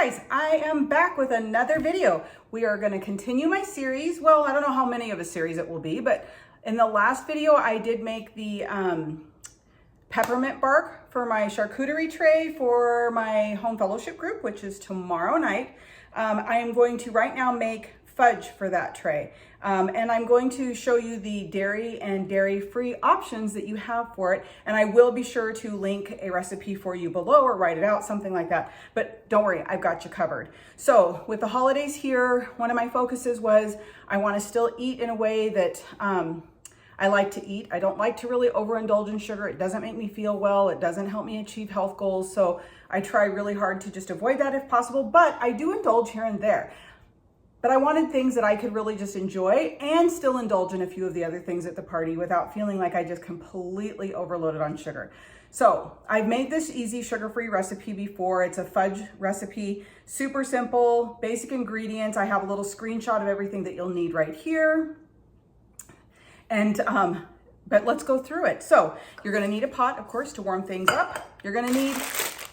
guys, I am back with another video. We are going to continue my series. Well, I don't know how many of a series it will be, but in the last video I did make the peppermint bark for my charcuterie tray for my home fellowship group, which is tomorrow night. I am going to right now make fudge for that tray. And I'm going to show you the dairy and dairy-free options that you have for it. And I will be sure to link a recipe for you below or write it out, something like that. But don't worry, I've got you covered. So with the holidays here, one of my focuses was I want to still eat in a way that I like to eat. I don't like to really overindulge in sugar. It doesn't make me feel well. It doesn't help me achieve health goals. So I try really hard to just avoid that if possible, but I do indulge here and there. But I wanted things that I could really just enjoy and still indulge in a few of the other things at the party without feeling like I just completely overloaded on sugar. So I've made this easy sugar-free recipe before. It's a fudge recipe, super simple, basic ingredients. I have a little screenshot of everything that you'll need right here. And, but let's go through it. So you're gonna need a pot, of course, to warm things up. You're gonna need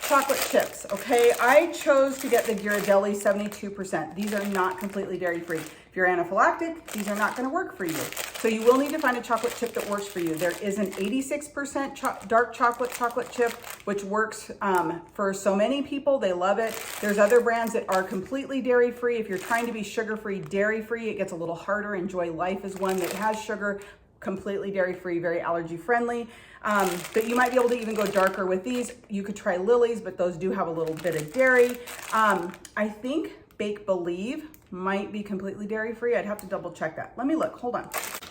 chocolate chips, okay? I chose to get the Ghirardelli 72%. These are not completely dairy-free. If you're anaphylactic, these are not gonna work for you. So you will need to find a chocolate chip that works for you. There is an 86% dark chocolate chip, which works for so many people. They love it. There's other brands that are completely dairy-free. If you're trying to be sugar-free, dairy-free, it gets a little harder. Enjoy Life is one that has sugar, completely dairy-free, very allergy-friendly. But you might be able to even go darker with these. You could try Lily's, but those do have a little bit of dairy. I think Bake Believe might be completely dairy-free. I'd have to double check that. Let me look, hold on.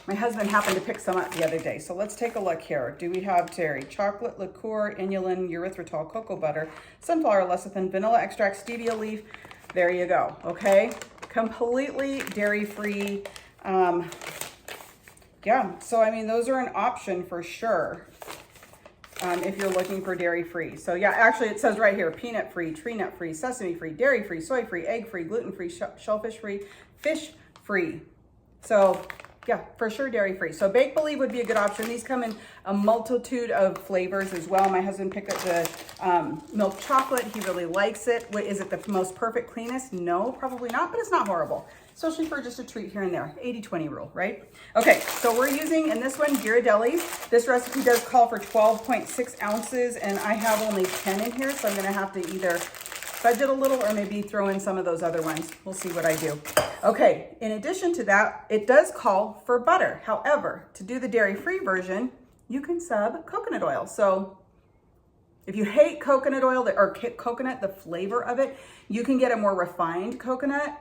My husband happened to pick some up the other day. So let's take a look here. Do we have dairy? Chocolate, liqueur, inulin, erythritol, cocoa butter, sunflower lecithin, vanilla extract, stevia leaf. There you go, okay? Completely dairy-free. Yeah, so I mean, those are an option for sure if you're looking for dairy-free. So yeah, actually it says right here, peanut-free, tree nut-free, sesame-free, dairy-free, soy-free, egg-free, gluten-free, shellfish-free, fish-free. So yeah, for sure dairy-free. So Bake Believe would be a good option. These come in a multitude of flavors as well. My husband picked up the milk chocolate. He really likes it. Is it the most perfect, cleanest? No, probably not, but it's not horrible. Especially for just a treat here and there. 80-20 rule, right? Okay, so we're using, in this one, Ghirardelli's. This recipe does call for 12.6 ounces, and I have only 10 in here, so I'm gonna have to either fudge it a little or maybe throw in some of those other ones. We'll see what I do. Okay, in addition to that, it does call for butter. However, to do the dairy-free version, you can sub coconut oil. So if you hate coconut oil or coconut, the flavor of it, you can get a more refined coconut,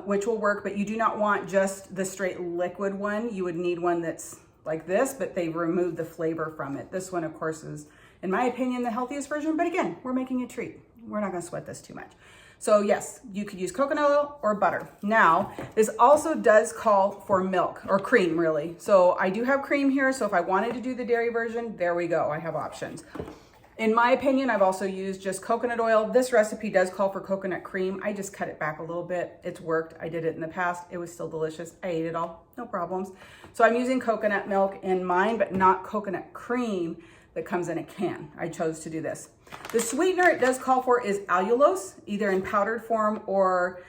which will work, but you do not want just the straight liquid one. You would need one that's like this, but they've removed the flavor from it. This one, of course, is, in my opinion, the healthiest version, but again, we're making a treat. We're not gonna sweat this too much. So yes, you could use coconut oil or butter. Now, this also does call for milk, or cream really. So I do have cream here, so if I wanted to do the dairy version, there we go, I have options. In my opinion, I've also used just coconut oil. This recipe does call for coconut cream. I just cut it back a little bit. It's worked. I did it in the past. It was still delicious. I ate it all, no problems. So I'm using coconut milk in mine, but not coconut cream that comes in a can. I chose to do this. The sweetener it does call for is allulose, either in powdered form or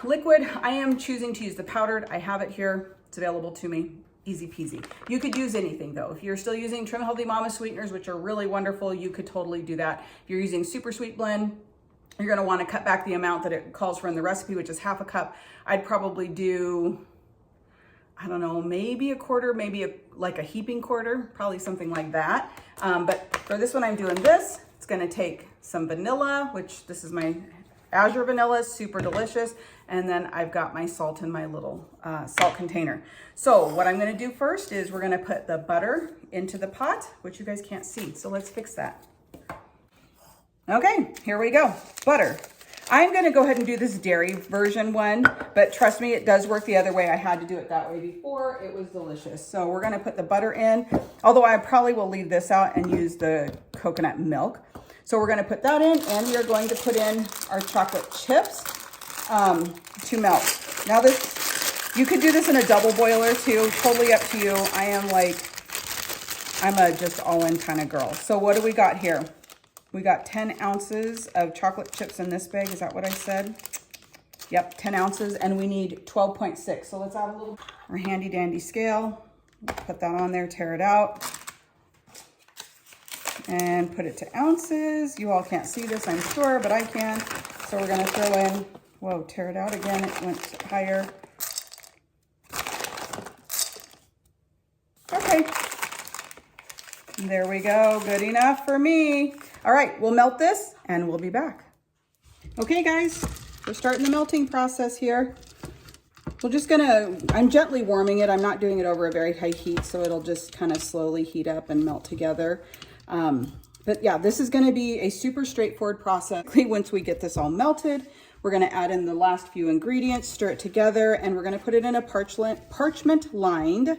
liquid. I am choosing to use the powdered. I have it here. It's available to me. Easy peasy. You could use anything though. If you're still using Trim Healthy Mama sweeteners, which are really wonderful, you could totally do that. If you're using Super Sweet Blend, you're gonna wanna cut back the amount that it calls for in the recipe, which is half a cup. I'd probably do, I don't know, maybe a quarter, maybe like a heaping quarter, probably something like that. But for this one, I'm doing this. It's gonna take some vanilla, which this is my Azure vanilla, super delicious. And then I've got my salt in my little salt container. So what I'm gonna do first is we're gonna put the butter into the pot, which you guys can't see. So let's fix that. Okay, here we go, butter. I'm gonna go ahead and do this dairy version one, but trust me, it does work the other way. I had to do it that way before. It was delicious. So we're gonna put the butter in, although I probably will leave this out and use the coconut milk. So we're gonna put that in, and we are going to put in our chocolate chips to melt. Now this, you could do this in a double boiler too, totally up to you. I'm a just all-in kind of girl. So what do we got here? We got 10 ounces of chocolate chips in this bag. Is that what I said? Yep, 10 ounces, and we need 12.6. So let's add a little, our handy dandy scale. Put that on there, tear it out, and put it to ounces. You all can't see this, I'm sure, but I can. So we're gonna throw in, whoa, tear it out again. It went higher. Okay. There we go, good enough for me. All right, we'll melt this and we'll be back. Okay guys, we're starting the melting process here. We're just gonna, I'm gently warming it. I'm not doing it over a very high heat, so it'll just kind of slowly heat up and melt together. But yeah, this is gonna be a super straightforward process. Once we get this all melted, we're gonna add in the last few ingredients, stir it together, and we're gonna put it in a parchment lined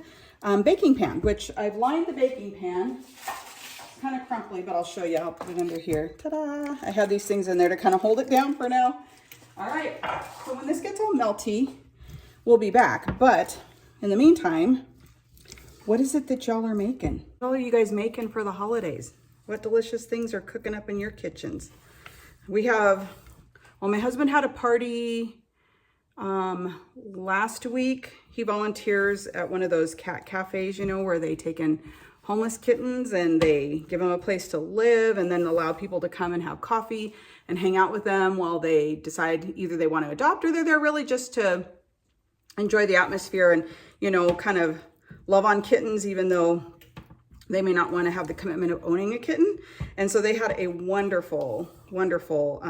baking pan, which I've lined the baking pan. It's kind of crumply, but I'll show you. I'll put it under here. Ta-da! I have these things in there to kind of hold it down for now. All right, so when this gets all melty, we'll be back. But in the meantime, what is it that y'all are making? What are you guys making for the holidays? What delicious things are cooking up in your kitchens? We have, well, my husband had a party last week. He volunteers at one of those cat cafes, you know, where they take in homeless kittens and they give them a place to live and then allow people to come and have coffee and hang out with them while they decide either they want to adopt or they're there really just to enjoy the atmosphere and, you know, kind of love on kittens, even though they may not want to have the commitment of owning a kitten. And so they had a wonderful, wonderful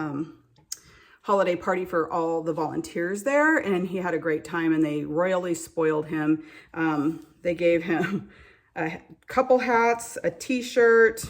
holiday party for all the volunteers there. And he had a great time and they royally spoiled him. They gave him a couple hats, a t-shirt,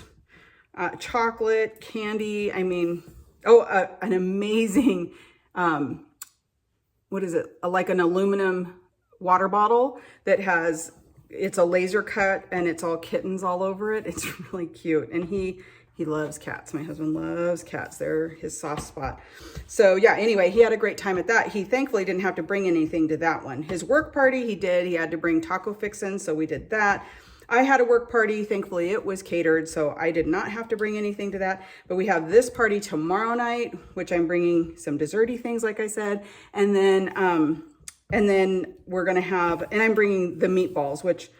chocolate, candy. I mean, an amazing, what is it? Like an aluminum water bottle that has, it's a laser cut and it's all kittens all over it. It's really cute. And he loves cats. My husband loves cats. They're his soft spot. So yeah, anyway, he had a great time at that. He thankfully didn't have to bring anything to that one. His work party, he did. He had to bring taco fixins, so we did that. I had a work party. Thankfully, it was catered, so I did not have to bring anything to that. But we have this party tomorrow night, which I'm bringing some desserty things, like I said. And then we're going to have, and I'm bringing the meatballs, which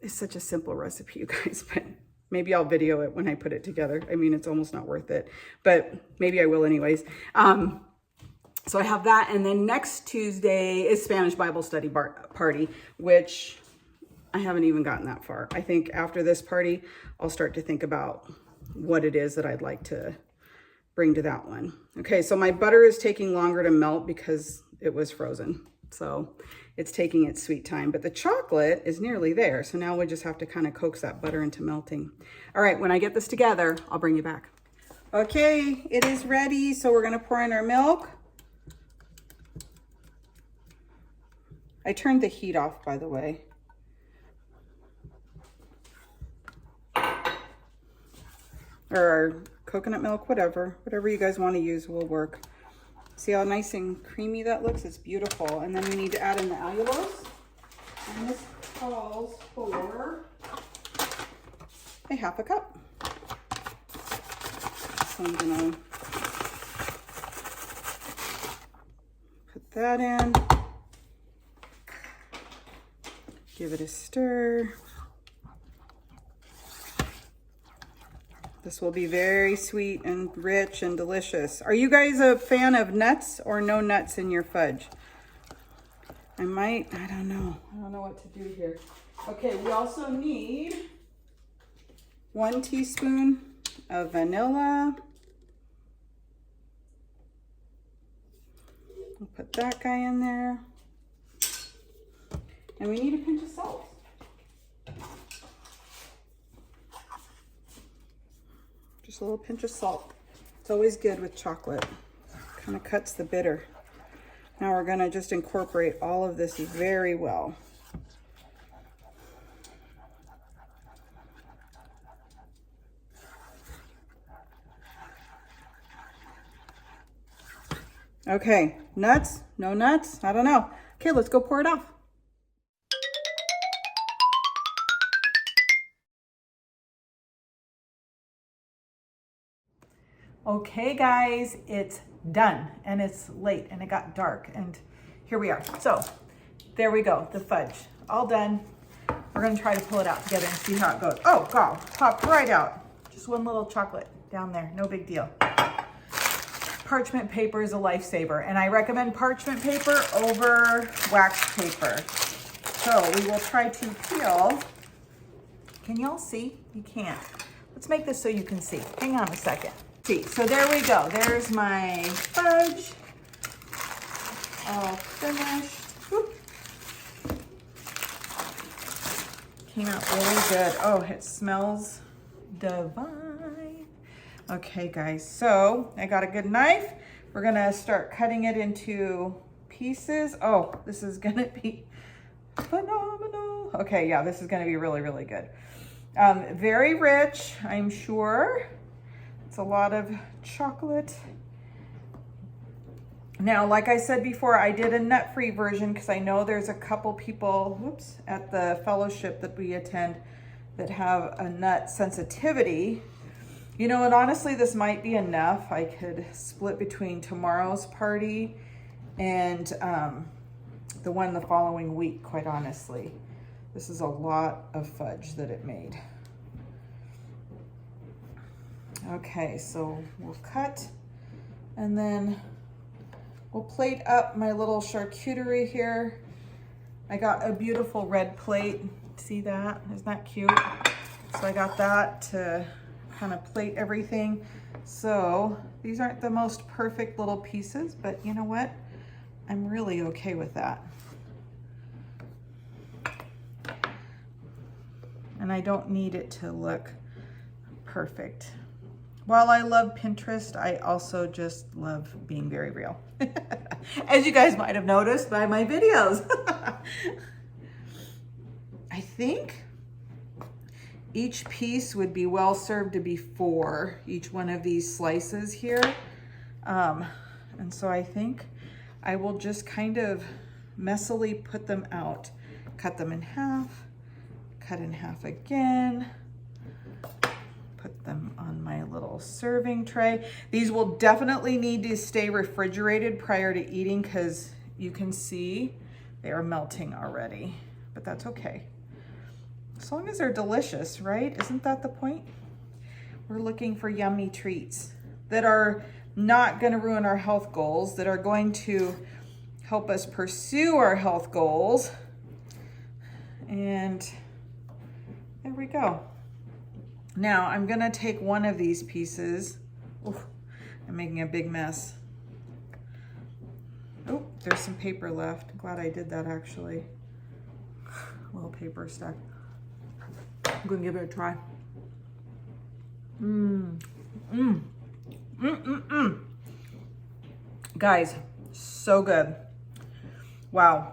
is such a simple recipe, you guys, but maybe I'll video it when I put it together. I mean, it's almost not worth it, but maybe I will anyways. So I have that. And then next Tuesday is Spanish Bible study party, which I haven't even gotten that far. I think after this party, I'll start to think about what it is that I'd like to bring to that one. Okay, so my butter is taking longer to melt because it was frozen. So it's taking its sweet time, but the chocolate is nearly there. So now we just have to kind of coax that butter into melting. All right, when I get this together, I'll bring you back. Okay, it is ready. So we're gonna pour in our milk. I turned the heat off, by the way. Or coconut milk, whatever you guys want to use will work. See how nice and creamy that looks? It's beautiful. And then we need to add in the allulose. And this calls for a half a cup. So I'm gonna put that in. Give it a stir. This will be very sweet and rich and delicious. Are you guys a fan of nuts or no nuts in your fudge? I don't know. I don't know what to do here. Okay, we also need 1 teaspoon of vanilla. We'll put that guy in there. And we need a pinch of salt. Just a little pinch of salt. It's always good with chocolate. Kind of cuts the bitter. Now we're going to just incorporate all of this very well. Okay, nuts? No nuts? I don't know. Okay, let's go pour it off. Okay guys, it's done and it's late and it got dark and here we are. So there we go, the fudge, all done. We're gonna try to pull it out together and see how it goes. Oh God, popped right out. Just one little chocolate down there, no big deal. Parchment paper is a lifesaver and I recommend parchment paper over wax paper. So we will try to peel. Can y'all see? You can't. Let's make this so you can see. Hang on a second. See, so there we go. There's my fudge. All finished. Whoop. Came out really good. Oh, it smells divine. Okay, guys, so I got a good knife. We're gonna start cutting it into pieces. Oh, this is gonna be phenomenal. Okay, yeah, this is gonna be really, really good. Very rich, I'm sure. It's a lot of chocolate. Now, like I said before, I did a nut-free version because I know there's a couple people, whoops, at the fellowship that we attend that have a nut sensitivity. You know, and honestly, this might be enough. I could split between tomorrow's party and the one the following week, quite honestly. This is a lot of fudge that it made. Okay, so we'll cut and then we'll plate up my little charcuterie here. I got a beautiful red plate. See that? Isn't that cute? So I got that to kind of plate everything. So these aren't the most perfect little pieces, but you know what? I'm really okay with that. And I don't need it to look perfect. While I love Pinterest, I also just love being very real. As you guys might have noticed by my videos. I think each piece would be well served to be 4, each one of these slices here. And so I think I will just kind of messily put them out. Cut them in half, cut in half again. Put them on my little serving tray. These will definitely need to stay refrigerated prior to eating because you can see they are melting already, but that's okay. As long as they're delicious, right? Isn't that the point? We're looking for yummy treats that are not going to ruin our health goals, that are going to help us pursue our health goals. And there we go. Now I'm gonna take one of these pieces. Oof, I'm making a big mess. Oh, there's some paper left. Glad I did that actually. A little paper stuck. I'm gonna give it a try. Guys, so good. Wow.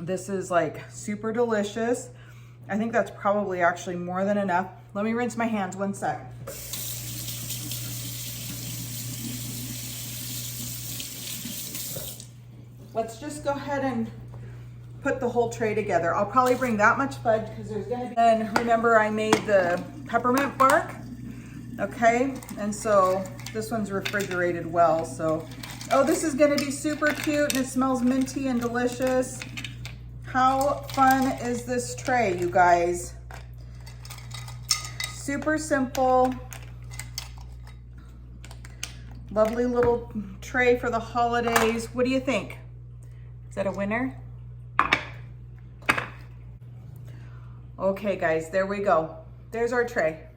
This is like super delicious. I think that's probably actually more than enough. Let me rinse my hands 1 sec. Let's just go ahead and put the whole tray together. I'll probably bring that much fudge because there's gonna be, and remember I made the peppermint bark, okay? And so this one's refrigerated well, so. Oh, this is gonna be super cute and it smells minty and delicious. How fun is this tray, you guys? Super simple. Lovely little tray for the holidays. What do you think? Is that a winner? Okay, guys, there we go. There's our tray.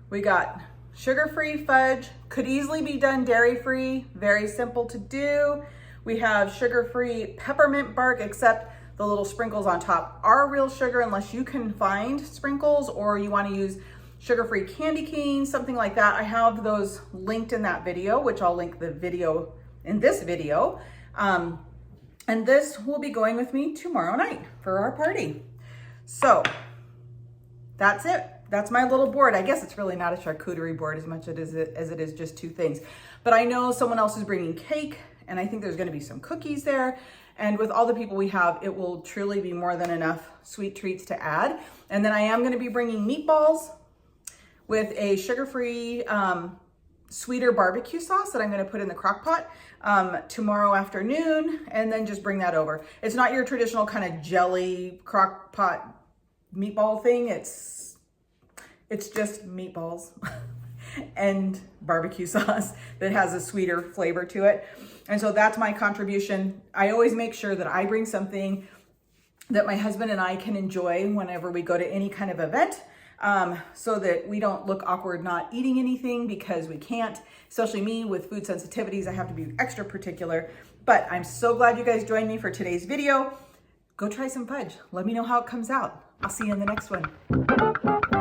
We got sugar-free fudge, could easily be done dairy-free, very simple to do. We have sugar-free peppermint bark, except the little sprinkles on top are real sugar unless you can find sprinkles or you want to use sugar-free candy canes, something like that. I have those linked in that video, which I'll link the video in this video. And this will be going with me tomorrow night for our party. So that's it. That's my little board. I guess it's really not a charcuterie board as much as it is just 2 things. But I know someone else is bringing cake, and I think there's gonna be some cookies there. And with all the people we have, it will truly be more than enough sweet treats to add. And then I am gonna be bringing meatballs with a sugar-free sweeter barbecue sauce that I'm gonna put in the crock pot tomorrow afternoon, and then just bring that over. It's not your traditional kind of jelly crock pot meatball thing. It's just meatballs and barbecue sauce that has a sweeter flavor to it. And so that's my contribution. I always make sure that I bring something that my husband and I can enjoy whenever we go to any kind of event, so that we don't look awkward not eating anything, because we can't, especially me with food sensitivities. I have to be extra particular. But I'm so glad you guys joined me for today's video. Go try some fudge. Let me know how it comes out. I'll see you in the next one.